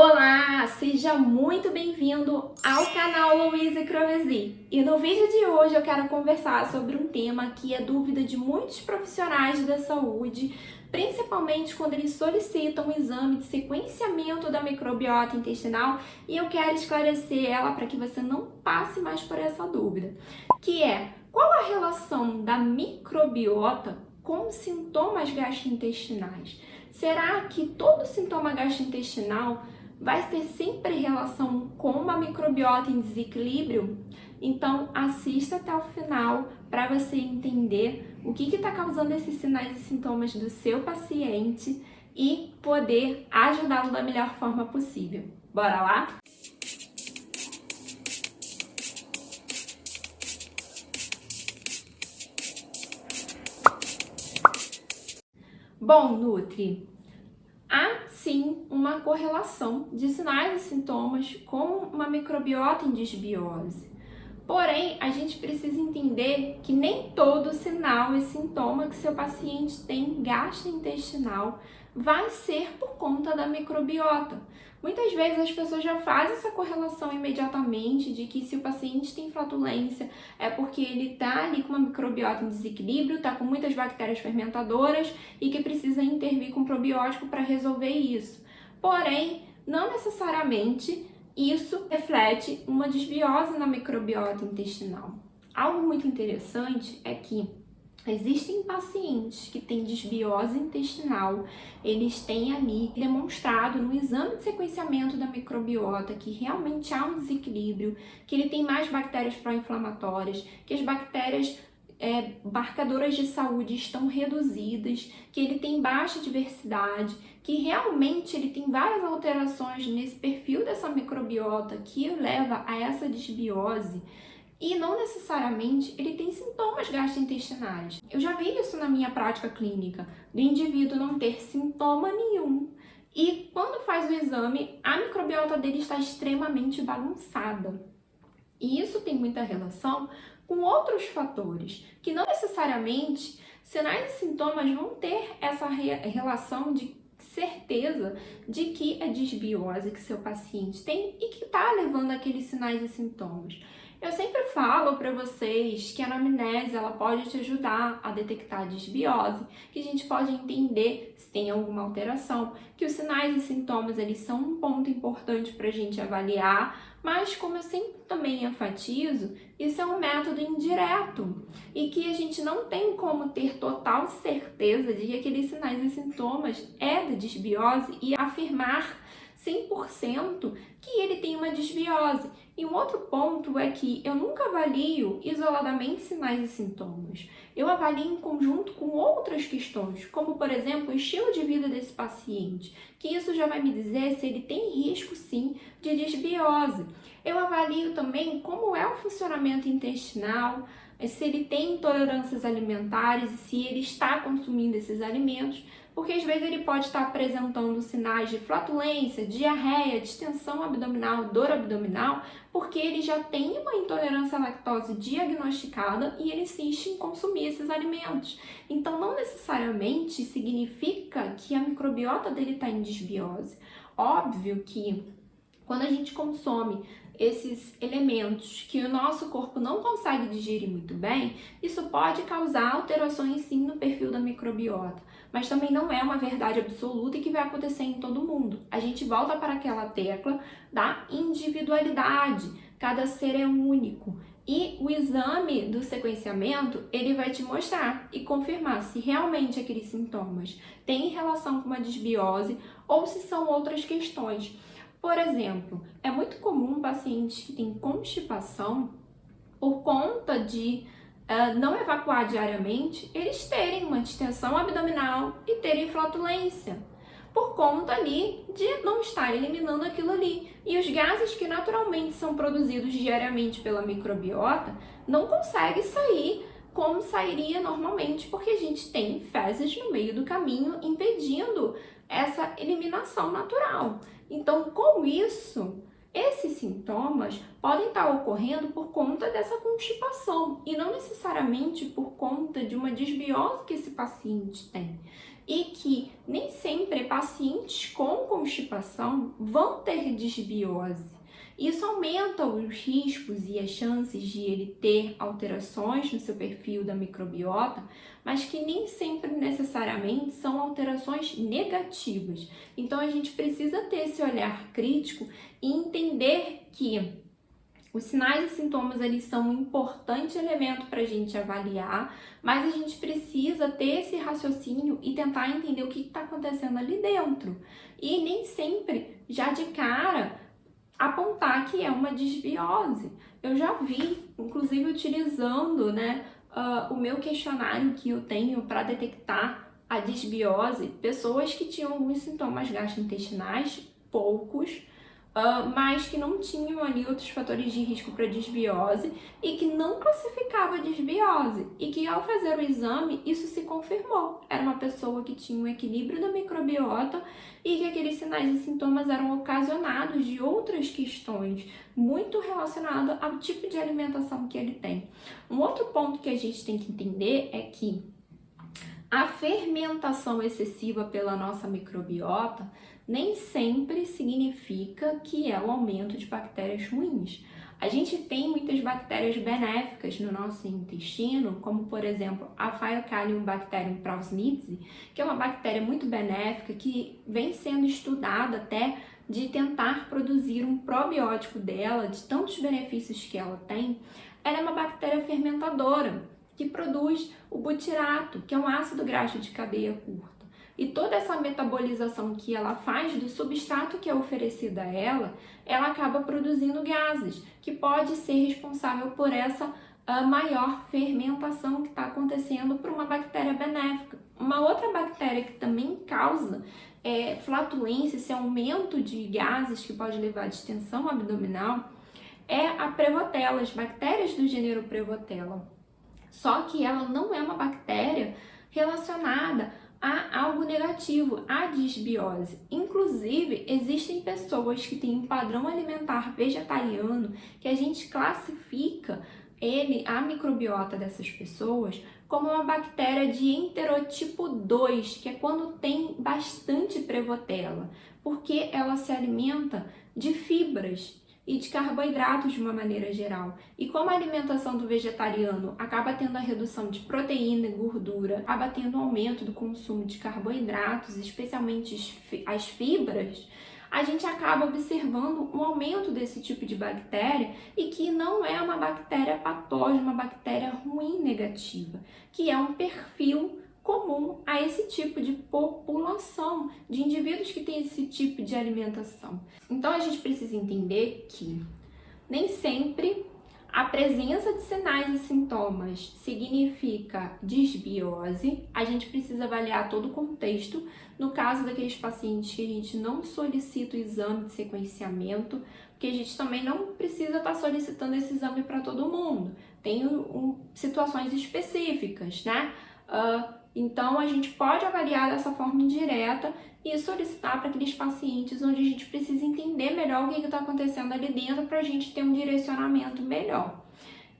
Olá, seja muito bem-vindo ao canal Louise Crovesi. E no vídeo de hoje eu quero conversar sobre um tema que é dúvida de muitos profissionais da saúde, principalmente quando eles solicitam um exame de sequenciamento da microbiota intestinal, e eu quero esclarecer ela para que você não passe mais por essa dúvida, que é: qual a relação da microbiota com sintomas gastrointestinais? Será que todo sintoma gastrointestinal vai ter sempre relação com uma microbiota em desequilíbrio? Então assista até o final para você entender o que está causando esses sinais e sintomas do seu paciente e poder ajudá-lo da melhor forma possível. Bora lá? Bom, Nutri, há sim uma correlação de sinais e sintomas com uma microbiota em desbiose. Porém, a gente precisa entender que nem todo sinal e sintoma que seu paciente tem gastrointestinal vai ser por conta da microbiota. Muitas vezes as pessoas já fazem essa correlação imediatamente de que se o paciente tem flatulência é porque ele está ali com uma microbiota em desequilíbrio, está com muitas bactérias fermentadoras e que precisa intervir com probiótico para resolver isso. Porém, não necessariamente isso reflete uma desbiose na microbiota intestinal. Algo muito interessante é que existem pacientes que têm desbiose intestinal, eles têm ali demonstrado no exame de sequenciamento da microbiota que realmente há um desequilíbrio, que ele tem mais bactérias pró-inflamatórias, que as bactérias marcadoras de saúde estão reduzidas, que ele tem baixa diversidade, que realmente ele tem várias alterações nesse perfil dessa microbiota que leva a essa desbiose. E não necessariamente ele tem sintomas gastrointestinais. Eu já vi isso na minha prática clínica, do indivíduo não ter sintoma nenhum. E quando faz o exame, a microbiota dele está extremamente bagunçada. E isso tem muita relação com outros fatores, que não necessariamente sinais e sintomas vão ter essa relação de certeza de que é desbiose que seu paciente tem e que está levando aqueles sinais e sintomas. Eu sempre falo para vocês que a anamnese ela pode te ajudar a detectar a desbiose, que a gente pode entender se tem alguma alteração, que os sinais e sintomas eles são um ponto importante para a gente avaliar, mas como eu sempre também enfatizo, isso é um método indireto e que a gente não tem como ter total certeza de que aqueles sinais e sintomas é da desbiose e afirmar 100% que ele tem uma desbiose. E um outro ponto é que eu nunca avalio isoladamente sinais e sintomas. Eu avalio em conjunto com outras questões, como por exemplo o estilo de vida desse paciente, que isso já vai me dizer se ele tem risco sim de desbiose. Eu avalio também como é o funcionamento intestinal, se ele tem intolerâncias alimentares e se ele está consumindo esses alimentos, porque às vezes ele pode estar apresentando sinais de flatulência, diarreia, distensão abdominal, dor abdominal, porque ele já tem uma intolerância à lactose diagnosticada e ele insiste em consumir esses alimentos. Então, não necessariamente significa que a microbiota dele está em desbiose. Óbvio que quando a gente consome esses elementos que o nosso corpo não consegue digerir muito bem, isso pode causar alterações sim no perfil da microbiota, mas também não é uma verdade absoluta e que vai acontecer em todo mundo. A gente volta para aquela tecla da individualidade, cada ser é único. E o exame do sequenciamento, ele vai te mostrar e confirmar se realmente aqueles sintomas têm relação com uma desbiose ou se são outras questões. Por exemplo, é muito comum pacientes que têm constipação, por conta de não evacuar diariamente, eles terem uma distensão abdominal e terem flatulência, por conta ali de não estar eliminando aquilo ali. E os gases que naturalmente são produzidos diariamente pela microbiota não conseguem sair como sairia normalmente, porque a gente tem fezes no meio do caminho impedindo essa eliminação natural. Então, com isso, Esses sintomas podem estar ocorrendo por conta dessa constipação e não necessariamente por conta de uma desbiose que esse paciente tem. E que nem sempre pacientes com constipação vão ter desbiose. Isso aumenta os riscos e as chances de ele ter alterações no seu perfil da microbiota, mas que nem sempre necessariamente são alterações negativas. Então a gente precisa ter esse olhar crítico e entender que os sinais e sintomas eles são um importante elemento para a gente avaliar, mas a gente precisa ter esse raciocínio e tentar entender o que está acontecendo ali dentro. E nem sempre, já de cara, apontar que é uma desbiose. Eu já vi, inclusive utilizando o meu questionário que eu tenho para detectar a desbiose, pessoas que tinham alguns sintomas gastrointestinais, poucos, mas que não tinham ali outros fatores de risco para desbiose e que não classificava desbiose e que ao fazer o exame isso se confirmou. Era uma pessoa que tinha um equilíbrio da microbiota e que aqueles sinais e sintomas eram ocasionados de outras questões muito relacionadas ao tipo de alimentação que ele tem. Um outro ponto que a gente tem que entender é que a fermentação excessiva pela nossa microbiota nem sempre significa que é o aumento de bactérias ruins. A gente tem muitas bactérias benéficas no nosso intestino, como por exemplo a Phycallium prausnitzii, que é uma bactéria muito benéfica que vem sendo estudada até de tentar produzir um probiótico dela, de tantos benefícios que ela tem. Ela é uma bactéria fermentadora que produz o butirato, que é um ácido graxo de cadeia curta. E toda essa metabolização que ela faz do substrato que é oferecido a ela, ela acaba produzindo gases, que pode ser responsável por essa maior fermentação que está acontecendo por uma bactéria benéfica. Uma outra bactéria que também causa flatulência, esse aumento de gases que pode levar à distensão abdominal, é a Prevotella, as bactérias do gênero Prevotella. Só que ela não é uma bactéria relacionada a algo negativo, a desbiose. Inclusive, existem pessoas que têm um padrão alimentar vegetariano que a gente classifica a microbiota dessas pessoas como uma bactéria de enterotipo 2, que é quando tem bastante Prevotella, porque ela se alimenta de fibras e de carboidratos de uma maneira geral. E como a alimentação do vegetariano acaba tendo a redução de proteína e gordura, acaba tendo um aumento do consumo de carboidratos, especialmente as fibras, a gente acaba observando um aumento desse tipo de bactéria e que não é uma bactéria patógena, uma bactéria ruim negativa, que é um perfil comum a esse tipo de população, de indivíduos que têm esse tipo de alimentação. Então a gente precisa entender que nem sempre a presença de sinais e sintomas significa desbiose. A gente precisa avaliar todo o contexto. No caso daqueles pacientes que a gente não solicita o exame de sequenciamento, porque a gente também não precisa estar solicitando esse exame para todo mundo. Tem situações específicas, né? Então, a gente pode avaliar dessa forma indireta e solicitar para aqueles pacientes onde a gente precisa entender melhor o que está acontecendo ali dentro para a gente ter um direcionamento melhor.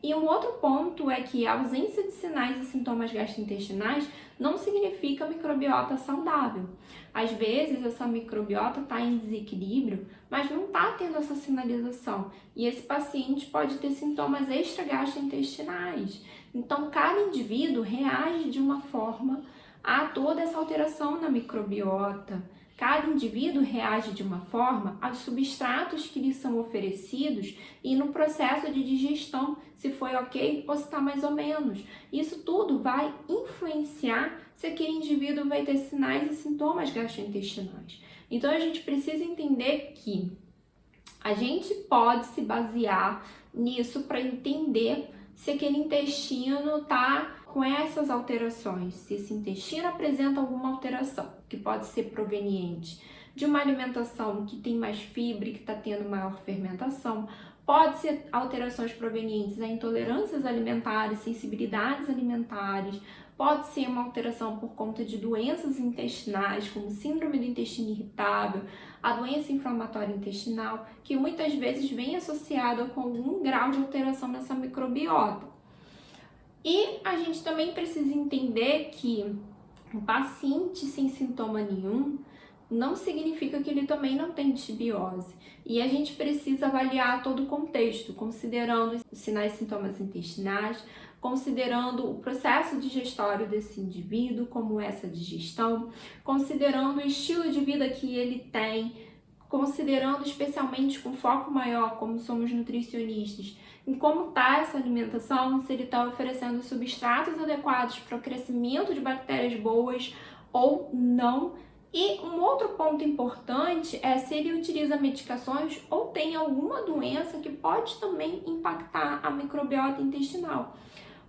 E um outro ponto é que a ausência de sinais e sintomas gastrointestinais não significa microbiota saudável. Às vezes, essa microbiota está em desequilíbrio, mas não está tendo essa sinalização. E esse paciente pode ter sintomas extragastrointestinais. Então, cada indivíduo reage de uma forma a toda essa alteração na microbiota. Cada indivíduo reage de uma forma aos substratos que lhe são oferecidos e no processo de digestão, se foi ok ou se está mais ou menos. Isso tudo vai influenciar se aquele indivíduo vai ter sinais e sintomas gastrointestinais. Então, a gente precisa entender que a gente pode se basear nisso para entender se aquele intestino está com essas alterações, se esse intestino apresenta alguma alteração, que pode ser proveniente de uma alimentação que tem mais fibra e que está tendo maior fermentação. Pode ser alterações provenientes a intolerâncias alimentares, sensibilidades alimentares, pode ser uma alteração por conta de doenças intestinais, como síndrome do intestino irritável, a doença inflamatória intestinal, que muitas vezes vem associada com algum grau de alteração nessa microbiota. E a gente também precisa entender que o paciente sem sintoma nenhum não significa que ele também não tem disbiose. E a gente precisa avaliar todo o contexto, considerando os sinais e sintomas intestinais, considerando o processo digestório desse indivíduo, como essa digestão, considerando o estilo de vida que ele tem, considerando especialmente com foco maior, como somos nutricionistas, em como está essa alimentação, se ele está oferecendo substratos adequados para o crescimento de bactérias boas ou não. E um outro ponto importante é se ele utiliza medicações ou tem alguma doença que pode também impactar a microbiota intestinal.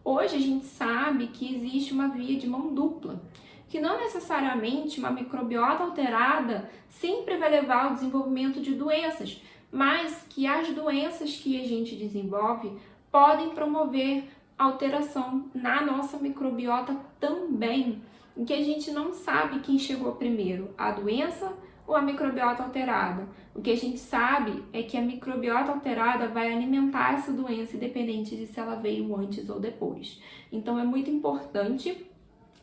Hoje a gente sabe que existe uma via de mão dupla, que não necessariamente uma microbiota alterada sempre vai levar ao desenvolvimento de doenças, mas que as doenças que a gente desenvolve podem promover alteração na nossa microbiota também, em que a gente não sabe quem chegou primeiro, a doença ou a microbiota alterada. O que a gente sabe é que a microbiota alterada vai alimentar essa doença, independente de se ela veio antes ou depois. Então é muito importante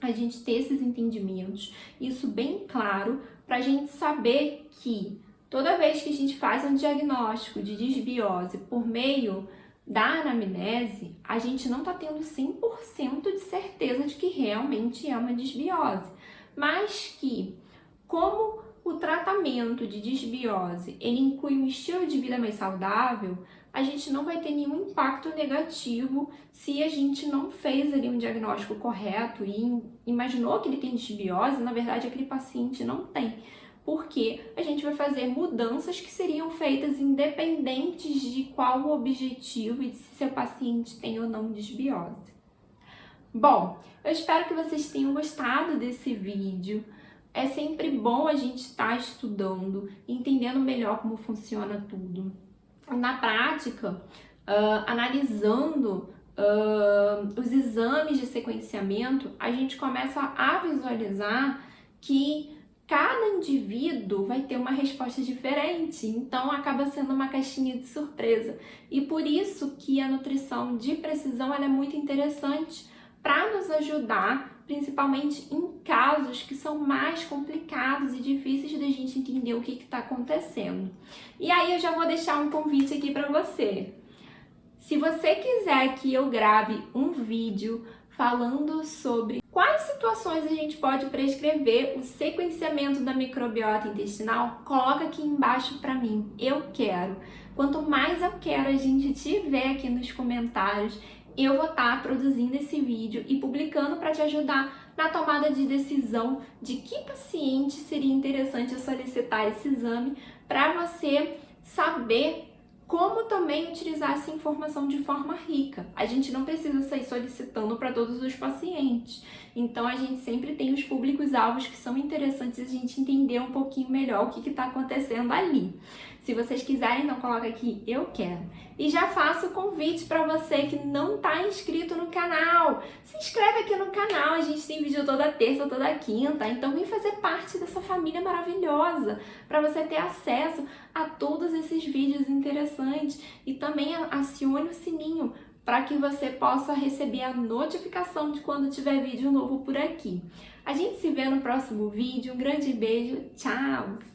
a gente ter esses entendimentos, isso bem claro, para a gente saber que toda vez que a gente faz um diagnóstico de disbiose por meio da anamnese, a gente não está tendo 100% de certeza de que realmente é uma disbiose, mas que, como o tratamento de disbiose ele inclui um estilo de vida mais saudável, a gente não vai ter nenhum impacto negativo se a gente não fez ali um diagnóstico correto e imaginou que ele tem disbiose, na verdade aquele paciente não tem. Porque a gente vai fazer mudanças que seriam feitas independentes de qual o objetivo e de se seu paciente tem ou não disbiose. Bom, eu espero que vocês tenham gostado desse vídeo. É sempre bom a gente estar estudando, entendendo melhor como funciona tudo. Na prática, analisando os exames de sequenciamento, a gente começa a visualizar que cada indivíduo vai ter uma resposta diferente, então acaba sendo uma caixinha de surpresa. E por isso que a nutrição de precisão ela é muito interessante para nos ajudar, principalmente em casos que são mais complicados e difíceis da gente entender o que está acontecendo. E aí eu já vou deixar um convite aqui para você. Se você quiser que eu grave um vídeo falando sobre quais situações a gente pode prescrever o sequenciamento da microbiota intestinal, coloca aqui embaixo para mim. Eu quero. Quanto mais eu quero a gente tiver aqui nos comentários, eu vou estar produzindo esse vídeo e publicando para te ajudar na tomada de decisão de que paciente seria interessante eu solicitar esse exame para você saber como também utilizar essa informação de forma rica. A gente não precisa sair solicitando para todos os pacientes. Então, a gente sempre tem os públicos-alvos que são interessantes a gente entender um pouquinho melhor o que está acontecendo ali. Se vocês quiserem, então coloca aqui, eu quero. E já faço o convite para você que não está inscrito no canal. Se inscreve aqui no canal, a gente tem vídeo toda terça, toda quinta. Então vem fazer parte dessa família maravilhosa para você ter acesso a todos esses vídeos interessantes. E também acione o sininho para que você possa receber a notificação de quando tiver vídeo novo por aqui. A gente se vê no próximo vídeo. Um grande beijo, tchau!